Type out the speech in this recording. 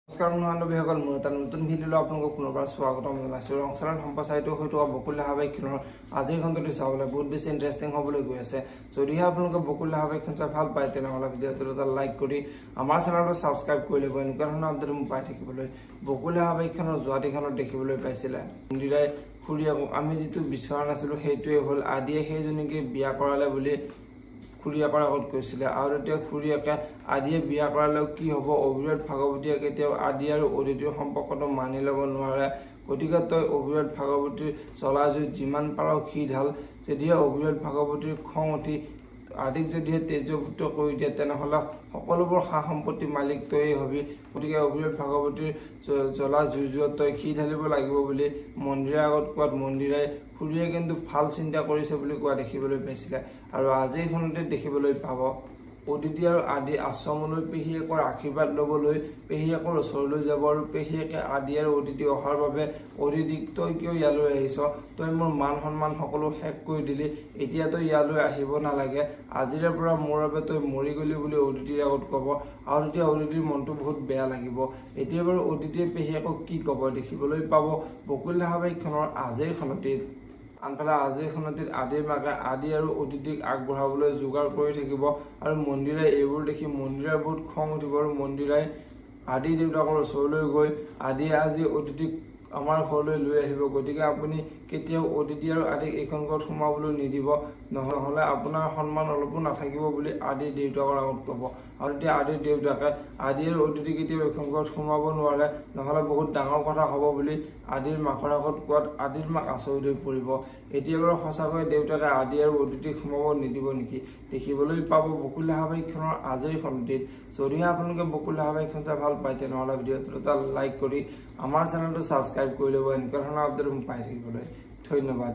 নমস্কাৰ মহানবীসকল, মোৰ এটা নতুন ভিডিঅ'লৈ আপোনালোকক পুনৰবাৰ স্বাগতম জনাইছোঁ। ৰংচাৰত সম্প্ৰচাৰিত হৈ থকা বকুল ধাৰাবাহিকখনৰ আজিৰ খণ্ডটো চাবলৈ বহুত বেছি ইণ্টাৰেষ্টিং হ'বলৈ গৈ আছে। যদিহে আপোনালোকে বকুল ধাৰাবাহিকখন চাই ভাল পায়, তেনেহ'লে ভিডিঅ'টো এটা লাইক কৰি আমাৰ চেনেলটো ছাবস্ক্ৰাইব কৰি ল'ব, এনেকুৱা ধৰণৰ আপডেট মোক পাই থাকিবলৈ। বকুল ধাৰাবাহিকখনৰ যোৱাটিখনত দেখিবলৈ পাইছিলে মন্দিৰাই খুৰীয়েকক আমি যিটো বিচৰা নাছিলোঁ সেইটোৱে হ'ল। আদিয়ে সেইজনীকে বিয়া কৰালে বুলি খুৰীয়েকৰ আগত কৈছিলে, আৰু তেতিয়া খুৰীয়েকে আদিয়ে বিয়া কৰালেও কি হ'ব, অবিৰত ভাগৱতীয়ে কেতিয়াও আদি আৰু অদিতিৰ সম্পৰ্কটো মানি ল'ব নোৱাৰে। গতিকে তই অবিৰত ভাগৱতীৰ জ্বলা জুইত যিমান পাৰ সি ঢাল। যদিহে অবিৰত ভাগৱতীৰ খং উঠি আদিক যদিহে তেজপুত্ৰ কৰি দিয়ে, তেনেহ'লে সকলোবোৰ সা সম্পত্তিৰ মালিক তয়েই হবি। গতিকে অবিৰত ভাগৱতীৰ জ্বলা জুইত তই সি ঢালিব লাগিব বুলি মন্দিৰৰ আগত কোৱাত মন্দিৰাই খুৰীয়ে কিন্তু ভাল চিন্তা কৰিছে বুলি কোৱা দেখিবলৈ পাইছিলে। আৰু আজিৰখনতে দেখিবলৈ পাব অদিতি আৰু আদি আশ্ৰমলৈ পেহীয়েকৰ আশীৰ্বাদ ল'বলৈ পেহীয়েকৰ ওচৰলৈ যাব, আৰু পেহীয়েকে আদি আৰু অদিতি অহাৰ বাবে অদিতিক তই কিয় ইয়ালৈ আহিছ, তই মোৰ মান সন্মান সকলো শেষ কৰি দিলি, এতিয়া তই ইয়ালৈ আহিব নালাগে, আজিৰে পৰা মোৰ বাবে তই মৰি গলি বুলি অদিতিৰ আগত ক'ব। আৰু তেতিয়া অদিতিৰ মনটো বহুত বেয়া লাগিব। এতিয়া বাৰু অদিতিয়ে পেহীয়েকক কি ক'ব দেখিবলৈ পাব বকুল ধাৰাবাহিকখনৰ আজিৰ খনতেই। আনফালে আজিৰ খনটিত আদিৰ মাকে আদি আৰু অদিতিক আগবঢ়াবলৈ যোগাৰ কৰি থাকিব, আৰু মন্দিৰাই এইবোৰ দেখি মন্দিৰৰ বহুত খং উঠিব, আৰু মন্দিৰাই আদি দেউতাকৰ ওচৰলৈ গৈ আদিয়ে আজি অদিতিক আমাৰ ঘৰলৈ লৈ আহিব। গতিকে আপুনি কেতিয়াও অদিতি আৰু আদিক এইখন ঘৰত সোমাবলৈ নিদিব, নহ'লে আপোনাৰ সন্মান অলপো নাথাকিব বুলি আদিৰ দেউতাকৰ আগত ক'ব। আৰু তেতিয়া আদিৰ দেউতাকে আদি আৰু অদিতি কেতিয়াও এইখন ঘৰত সোমাব নোৱাৰে, নহ'লে বহুত ডাঙৰ কথা হ'ব বুলি আদিৰ মাকৰ আগত কোৱাত আদিৰ মাক আচৰিত হৈ পৰিব। এতিয়া বাৰু সঁচাকৈ দেউতাকে আদি আৰু অদিতিক সোমাব নিদিব নেকি দেখিবলৈ পাব বকুল ধাৰাবাহিকখনৰ আজিৰ খণ্ডটিত। যদিহে আপোনালোকে বকুল ধাৰাবাহিকখন চাই ভাল পায়, তেনেহ'লে ভিডিঅ'টো এটা লাইক কৰি আমাৰ চেনেলটো ছাবস্ক্ৰাইব কৰি ল'ব, এনেকুৱা ধৰণৰ আপডেট মোক পাই থাকিবলৈ। ধন্যবাদ।